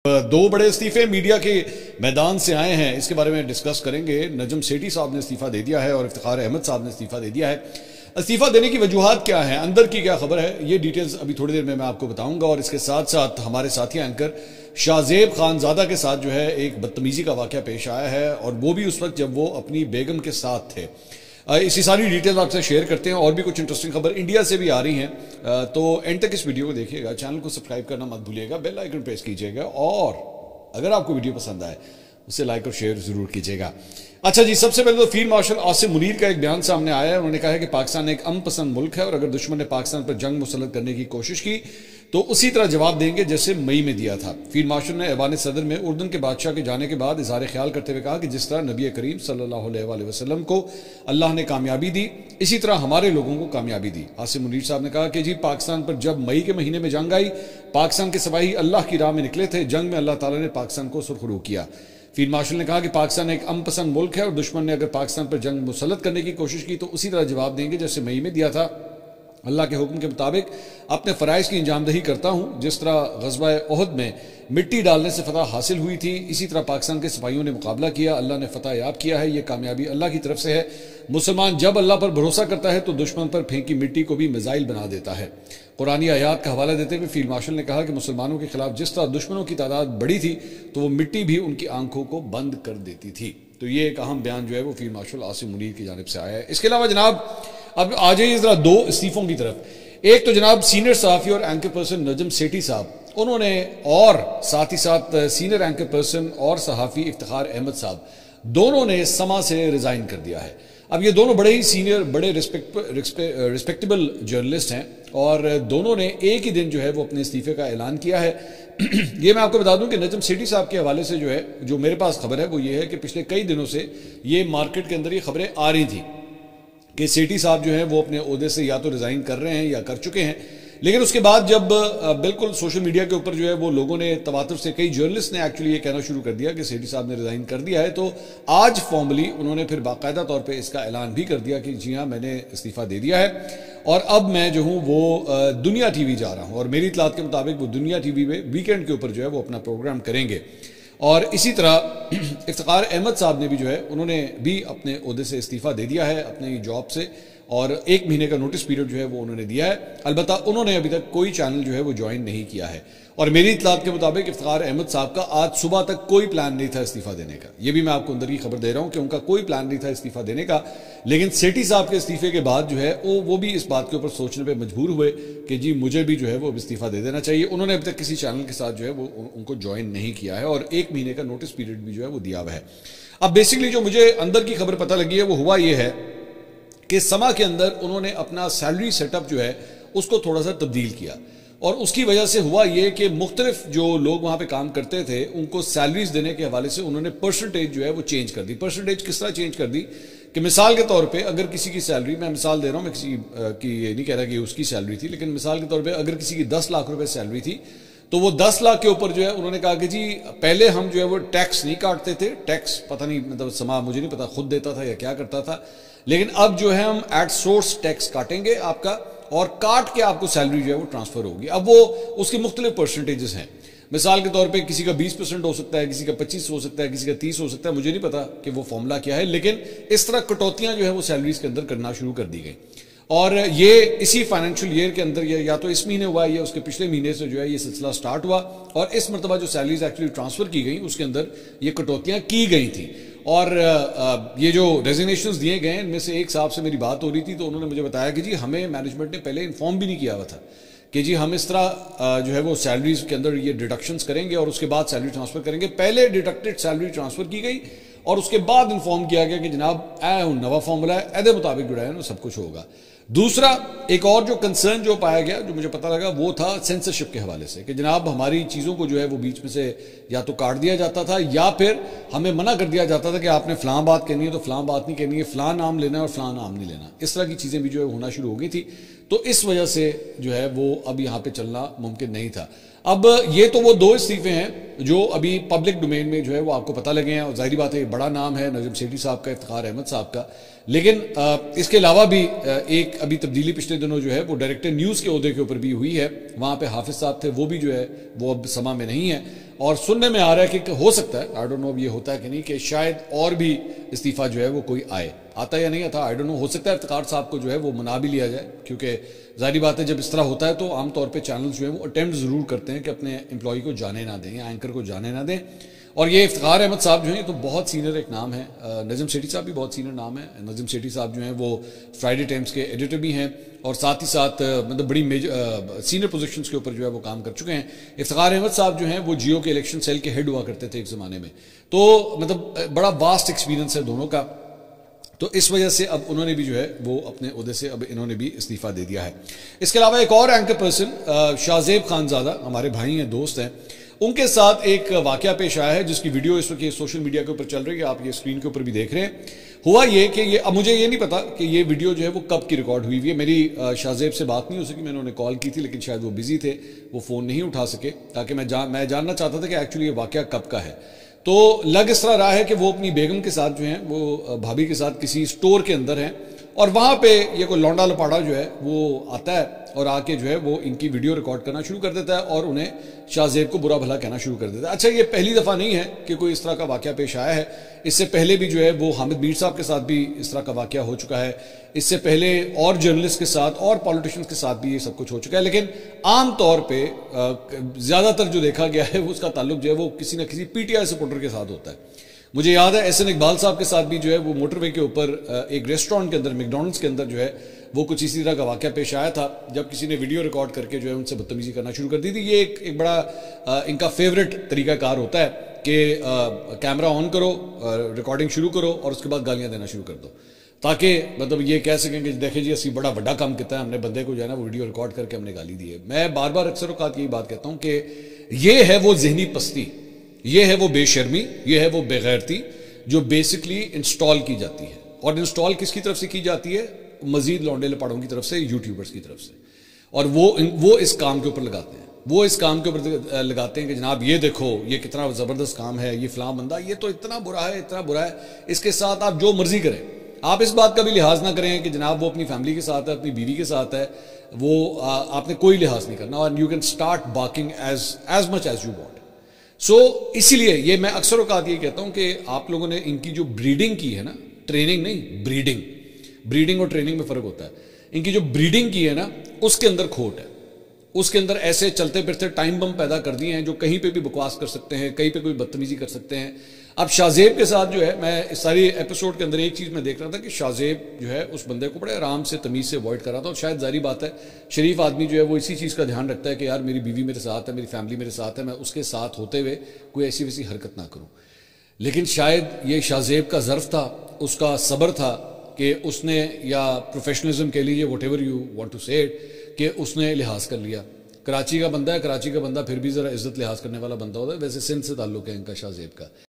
دو بڑے استعفے میڈیا کے میدان سے آئے ہیں، اس کے بارے میں ڈسکس کریں گے۔ نجم سیٹھی صاحب نے استعفیٰ دے دیا ہے اور افتخار احمد صاحب نے استعفیٰ دے دیا ہے۔ استعفیٰ دینے کی وجوہات کیا ہیں، اندر کی کیا خبر ہے، یہ ڈیٹیلز ابھی تھوڑی دیر میں آپ کو بتاؤں گا۔ اور اس کے ساتھ ساتھ ہمارے ساتھی اینکر شاہ زیب خانزادہ کے ساتھ جو ہے ایک بدتمیزی کا واقعہ پیش آیا ہے، اور وہ بھی اس وقت جب وہ اپنی بیگم کے ساتھ تھے۔ اسی ساری ڈیٹیلز آپ سے شیئر کرتے ہیں، اور بھی کچھ انٹرسٹنگ خبر انڈیا سے بھی آ رہی ہیں، تو اینڈ تک اس ویڈیو کو دیکھیے گا۔ چینل کو سبسکرائب کرنا مت بھولیے گا، بیل آئیکن پریس کیجیے گا، اور اگر آپ کو ویڈیو پسند آئے اسے لائک اور شیئر ضرور کیجیے گا۔ اچھا جی، سب سے پہلے تو فیلڈ مارشل عاصم منیر کا ایک بیان سامنے آیا ہے۔ انہوں نے کہا ہے کہ پاکستان ایک امن پسند ملک ہے، اور اگر دشمن نے پاکستان پر جنگ مسلط کرنے کی کوشش کی تو اسی طرح جواب دیں گے جیسے مئی میں دیا تھا۔ فیلڈ مارشل نے ایوان صدر میں اردن کے بادشاہ کے جانے کے بعد اظہار خیال کرتے ہوئے کہا کہ جس طرح نبی کریم صلی اللہ علیہ وآلہ وسلم کو اللہ نے کامیابی دی، اسی طرح ہمارے لوگوں کو کامیابی دی۔ عاصم منیر صاحب نے کہا کہ جی، پاکستان پر جب مئی کے مہینے میں جنگ آئی، پاکستان کے سپاہی اللہ کی راہ میں نکلے تھے، جنگ میں اللہ تعالیٰ نے پاکستان کو سرخرو کیا۔ فیلڈ مارشل نے کہا کہ پاکستان ایک امن پسند ملک ہے، اور دشمن نے اگر پاکستان پر جنگ مسلط کرنے کی کوشش کی تو اسی طرح جواب دیں گے جیسے مئی میں دیا تھا۔ اللہ کے حکم کے مطابق اپنے فرائض کی انجام دہی کرتا ہوں۔ جس طرح غزوہ احد میں مٹی ڈالنے سے فتح حاصل ہوئی تھی، اسی طرح پاکستان کے سپاہیوں نے مقابلہ کیا، اللہ نے فتح یاب کیا ہے۔ یہ کامیابی اللہ کی طرف سے ہے۔ مسلمان جب اللہ پر بھروسہ کرتا ہے تو دشمن پر پھینکی مٹی کو بھی میزائل بنا دیتا ہے۔ قرآنی آیات کا حوالہ دیتے ہوئے فیلڈ مارشل نے کہا کہ مسلمانوں کے خلاف جس طرح دشمنوں کی تعداد بڑی تھی تو وہ مٹی بھی ان کی آنکھوں کو بند کر دیتی تھی۔ تو یہ ایک اہم بیان جو ہے وہ فیلڈ مارشل عاصم منیر کی جانب سے آیا ہے۔ اس کے علاوہ جناب اب آ جائیے ذرا دو استعفوں کی طرف۔ ایک تو جناب سینئر صحافی اور اینکر پرسن نجم سیٹھی صاحب، انہوں نے، اور ساتھ ہی ساتھ سینئر اینکر پرسن اور صحافی افتخار احمد صاحب، دونوں نے سما سے ریزائن کر دیا ہے۔ اب یہ دونوں بڑے ہی سینئر، بڑے ریسپیکٹیبل جرنلسٹ ہیں، اور دونوں نے ایک ہی دن جو ہے وہ اپنے استعفے کا اعلان کیا ہے۔ یہ میں آپ کو بتا دوں کہ نجم سیٹھی صاحب کے حوالے سے جو ہے، جو میرے پاس خبر ہے وہ یہ ہے کہ پچھلے کئی دنوں سے یہ مارکیٹ کے اندر یہ خبریں آ رہی تھیں کہ سیٹھی صاحب جو ہیں وہ اپنے عہدے سے یا تو ریزائن کر رہے ہیں یا کر چکے ہیں۔ لیکن اس کے بعد جب بالکل سوشل میڈیا کے اوپر جو ہے وہ لوگوں نے تواتر سے، کئی جرنلسٹ نے ایکچولی یہ کہنا شروع کر دیا کہ سیٹھی صاحب نے ریزائن کر دیا ہے، تو آج فارملی انہوں نے پھر باقاعدہ طور پہ اس کا اعلان بھی کر دیا کہ جی ہاں، میں نے استعفیٰ دے دیا ہے، اور اب میں جو ہوں وہ دنیا ٹی وی جا رہا ہوں، اور میری اطلاعات کے مطابق وہ دنیا ٹی وی میں ویکینڈ کے اوپر جو ہے وہ اپنا پروگرام کریں گے۔ اور اسی طرح افتخار احمد صاحب نے بھی جو ہے، انہوں نے بھی اپنے عہدے سے استعفیٰ دے دیا ہے، اپنے جاب سے، اور 1 مہینے کا نوٹس پیریڈ جو ہے وہ انہوں نے دیا ہے۔ البتہ انہوں نے ابھی تک کوئی چینل جو ہے وہ جوائن نہیں کیا ہے، اور میری اطلاعات کے مطابق افتخار احمد صاحب کا آج صبح تک کوئی پلان نہیں تھا استعفیٰ دینے کا۔ یہ بھی میں آپ کو اندر کی خبر دے رہا ہوں کہ ان کا کوئی پلان نہیں تھا استعفیٰ دینے کا، لیکن سیٹھی صاحب کے استعفے کے بعد جو ہے وہ بھی اس بات کے اوپر سوچنے پہ مجبور ہوئے کہ جی مجھے بھی جو ہے وہ استعفیٰ دے دینا چاہیے۔ انہوں نے ابھی تک کسی چینل کے ساتھ جو ہے وہ ان کو جوائن نہیں کیا ہے، اور 1 مہینے کا نوٹس پیریڈ بھی جو ہے وہ دیا ہوا ہے۔ اب بیسکلی جو مجھے اندر کی خبر پتہ لگی ہے وہ ہوا یہ ہے کہ سما کے اندر انہوں نے اپنا سیلری سیٹ اپ جو ہے اس کو تھوڑا سا تبدیل کیا، اور اس کی وجہ سے ہوا یہ کہ مختلف جو لوگ وہاں پہ کام کرتے تھے ان کو سیلریز دینے کے حوالے سے انہوں نے پرسنٹیج جو ہے وہ چینج کر دی۔ پرسنٹیج کس طرح چینج کر دی کہ مثال کے طور پہ اگر کسی کی سیلری، میں مثال دے رہا ہوں، میں کسی کی یہ نہیں کہہ رہا کہ اس کی سیلری تھی، لیکن مثال کے طور پہ اگر کسی کی 10 لاکھ روپے سیلری تھی تو وہ 10 لاکھ کے اوپر جو ہے انہوں نے کہا کہ جی پہلے ہم جو ہے وہ ٹیکس نہیں کاٹتے تھے، ٹیکس پتہ نہیں مطلب سما مجھے نہیں پتا خود دیتا تھا یا کیا کرتا تھا، لیکن اب جو ہے ہم ایٹ سورس ٹیکس کاٹیں گے آپ کا، اور کاٹ کے آپ کو سیلری جو ہے وہ ٹرانسفر ہوگی۔ اب وہ اس کی مختلف پرسنٹیجز ہیں، مثال کے طور پہ کسی کا 20% ہو سکتا ہے، کسی کا 25 ہو سکتا ہے، کسی کا 30 ہو سکتا ہے، مجھے نہیں پتا کہ وہ فارمولا کیا ہے، لیکن اس طرح کٹوتیاں جو ہے وہ سیلریز کے اندر کرنا شروع کر دی گئی۔ اور یہ اسی فائنینشیل ایئر کے اندر یا تو اس مہینے ہوا یا اس کے پچھلے مہینے سے جو ہے یہ سلسلہ سٹارٹ ہوا، اور اس مرتبہ جو سیلریز ایکچولی ٹرانسفر کی گئیں اس کے اندر یہ کٹوتیاں کی گئی تھیں۔ اور یہ جو ریزگنیشنز دیے گئے ان میں سے ایک صاحب سے میری بات ہو رہی تھی تو انہوں نے مجھے بتایا کہ جی ہمیں مینجمنٹ نے پہلے انفارم بھی نہیں کیا ہوا تھا کہ جی ہم اس طرح جو ہے وہ سیلریز کے اندر یہ ڈیڈکشنز کریں گے اور اس کے بعد سیلری ٹرانسفر کریں گے۔ پہلے ڈیڈکٹڈ سیلری ٹرانسفر کی گئی اور اس کے بعد انفارم کیا گیا کہ جناب نوا فارمولا ہے، ایدے مطابق جو ہے سب کچھ ہوگا۔ دوسرا ایک اور جو کنسرن جو پایا گیا، جو مجھے پتہ لگا، وہ تھا سینسرشپ کے حوالے سے کہ جناب ہماری چیزوں کو جو ہے وہ بیچ میں سے یا تو کاٹ دیا جاتا تھا یا پھر ہمیں منع کر دیا جاتا تھا کہ آپ نے فلاں بات کہنی ہے تو فلاں بات نہیں کہنی ہے، فلاں نام لینا ہے اور فلاں نام نہیں لینا، اس طرح کی چیزیں بھی جو ہے ہونا شروع ہو گئی تھی۔ تو اس وجہ سے جو ہے وہ اب یہاں پہ چلنا ممکن نہیں تھا۔ اب یہ تو وہ 2 استعفے ہیں جو ابھی پبلک ڈومین میں جو ہے وہ آپ کو پتہ لگے ہیں، اور ظاہری بات ہے بڑا نام ہے نجم سیٹھی صاحب کا، افتخار احمد صاحب کا، لیکن اس کے علاوہ بھی ایک ابھی تبدیلی پچھلے دنوں جو ہے وہ ڈائریکٹر نیوز کے عہدے کے اوپر بھی ہوئی ہے، وہاں پہ حافظ صاحب تھے، وہ بھی جو ہے وہ اب سما میں نہیں ہے۔ اور سننے میں آ رہا ہے کہ ہو سکتا ہے, آئی ڈونٹ نو یہ ہوتا ہے کہ نہیں, کہ شاید اور بھی استعفیٰ جو ہے وہ کوئی آتا ہے یا نہیں آتا, آئی ڈونٹ نو, ہو سکتا ہے افتخار صاحب کو جو ہے وہ منا بھی لیا جائے, کیونکہ ظاہری بات ہے جب اس طرح ہوتا ہے تو عام طور پہ چینلز جو ہیں وہ اٹیمپٹ ضرور کرتے ہیں کہ اپنے امپلائی کو جانے نہ دیں یا اینکر کو جانے نہ دیں. اور یہ افتخار احمد صاحب جو ہیں یہ تو بہت سینئر ایک نام ہے, نجم سیٹھی صاحب بھی بہت سینئر نام ہے. نجم سیٹھی صاحب جو ہیں وہ فرائیڈے ٹائمز کے ایڈیٹر بھی ہیں اور ساتھ ہی ساتھ مطلب بڑی سینئر پوزیشنز کے اوپر جو ہے وہ کام کر چکے ہیں. افتخار احمد صاحب جو ہیں وہ جیو کے الیکشن سیل کے ہیڈ ہوا کرتے تھے ایک زمانے میں, تو مطلب بڑا واسٹ ایکسپیرینس ہے دونوں کا. تو اس وجہ سے اب انہوں نے بھی جو ہے وہ اپنے عہدے سے اب انہوں نے بھی استعفیٰ دے دیا ہے. اس کے علاوہ ایک اور اینکر پرسن شاہ زیب خانزادہ, ہمارے بھائی ہیں, دوست ہیں, ان کے ساتھ ایک واقعہ پیش آیا ہے جس کی ویڈیو اس وقت سوشل میڈیا کے اوپر چل رہی ہے, آپ یہ اسکرین کے اوپر بھی دیکھ رہے ہیں. ہوا یہ کہ اب مجھے یہ نہیں پتا کہ یہ ویڈیو جو ہے وہ کب کی ریکارڈ ہوئی ہے. میری شاہ زیب سے بات نہیں ہو سکی, میں نے انہیں کال کی تھی لیکن شاید وہ بزی تھے, وہ فون نہیں اٹھا سکے, تاکہ میں جاننا چاہتا تھا کہ ایکچولی یہ واقعہ کب کا ہے. تو لگ اس طرح رہا ہے کہ وہ اپنی بیگم کے ساتھ جو ہیں وہ بھابھی کے ساتھ کسی اسٹور کے اندر ہیں, اور وہاں پہ یہ کوئی لونڈا لپاڑا جو ہے وہ آتا ہے اور آ کے جو ہے وہ ان کی ویڈیو ریکارڈ کرنا شروع کر دیتا ہے اور انہیں شاہ زیب کو برا بھلا کہنا شروع کر دیتا ہے. اچھا, یہ پہلی دفعہ نہیں ہے کہ کوئی اس طرح کا واقعہ پیش آیا ہے, اس سے پہلے بھی جو ہے وہ حامد میر صاحب کے ساتھ بھی اس طرح کا واقعہ ہو چکا ہے, اس سے پہلے اور جرنلسٹ کے ساتھ اور پولیٹیشنز کے ساتھ بھی یہ سب کچھ ہو چکا ہے. لیکن عام طور پہ زیادہ تر جو دیکھا گیا ہے اس کا تعلق جو ہے وہ کسی نہ کسی پی ٹی آئی سپورٹر کے ساتھ ہوتا ہے. مجھے یاد ہے احسن اقبال صاحب کے ساتھ بھی جو ہے وہ موٹر وے کے اوپر ایک ریسٹورینٹ کے اندر, میکڈونلڈس کے اندر جو ہے وہ کچھ اسی طرح کا واقعہ پیش آیا تھا, جب کسی نے ویڈیو ریکارڈ کر کے جو ہے ان سے بدتمیزی کرنا شروع کر دی تھی. یہ ایک بڑا ان کا فیوریٹ طریقہ کار ہوتا ہے کہ کیمرہ آن کرو, ریکارڈنگ شروع کرو اور اس کے بعد گالیاں دینا شروع کر دو, تاکہ مطلب یہ کہہ سکیں کہ دیکھیں جی اسی بڑا بڑا کام کیا ہے ہم نے, بندے کو جو ہے نا وہ ویڈیو ریکارڈ کر کے ہم نے گالی دی ہے. میں بار بار اکثر اوقات یہی بات کہتا ہوں کہ یہ ہے وہ ذہنی پستی, یہ ہے وہ بے شرمی, یہ ہے وہ بے غیرتی جو بیسکلی انسٹال کی جاتی ہے. اور انسٹال کس کی طرف سے کی جاتی ہے؟ مزید لونڈے لپاڑوں کی طرف سے, یوٹیوبرز کی طرف سے, اور وہ اس کام کے اوپر لگاتے ہیں. وہ اس کام کے اوپر لگاتے ہیں کہ جناب یہ دیکھو یہ کتنا زبردست کام ہے, یہ فلاں بندہ یہ تو اتنا برا ہے, اتنا برا ہے, اس کے ساتھ آپ جو مرضی کریں. آپ اس بات کا بھی لحاظ نہ کریں کہ جناب وہ اپنی فیملی کے ساتھ ہے, اپنی بیوی کے ساتھ ہے, وہ آپ نے کوئی لحاظ نہیں کرنا, اور you can start booking as much as you want. So اسی لیے یہ میں اکثر اوقات یہ کہتا ہوں کہ آپ لوگوں نے ان کی جو بریڈنگ کی ہے نا, ٹریننگ نہیں, بریڈنگ اور ٹریننگ میں فرق ہوتا ہے. ان کی جو بریڈنگ کی ہے نا اس کے اندر کھوٹ ہے, اس کے اندر ایسے چلتے پھرتے ٹائم بم پیدا کر دیے ہیں جو کہیں پہ بھی بکواس کر سکتے ہیں, کہیں پہ کوئی بدتمیزی کر سکتے ہیں. اب شاہ زیب کے ساتھ جو ہے میں اس ساری ایپیسوڈ کے اندر ایک چیز میں دیکھ رہا تھا کہ شاہ زیب جو ہے اس بندے کو بڑے آرام سے تمیز سے اوائڈ کر رہا تھا, اور شاید ظاہری بات ہے شریف آدمی جو ہے وہ اسی چیز کا دھیان رکھتا ہے کہ یار میری بیوی میرے ساتھ ہے, میری فیملی میرے ساتھ ہے, میں اس کے ساتھ ہوتے ہوئے کوئی ایسی ویسی حرکت نہ کروں. لیکن شاید یہ شاہ زیب کا ظرف تھا, اس کا صبر تھا کہ اس نے, یا پروفیشنلزم کے لیے whatever you want to say it, کہ اس نے لحاظ کر لیا. کراچی کا بندہ ہے, کراچی کا بندہ پھر بھی ذرا عزت لحاظ کرنے والا بندہ ہوتا ہے. ویسے سندھ سے تعلق ہے ان کا, شاہ زیب کا.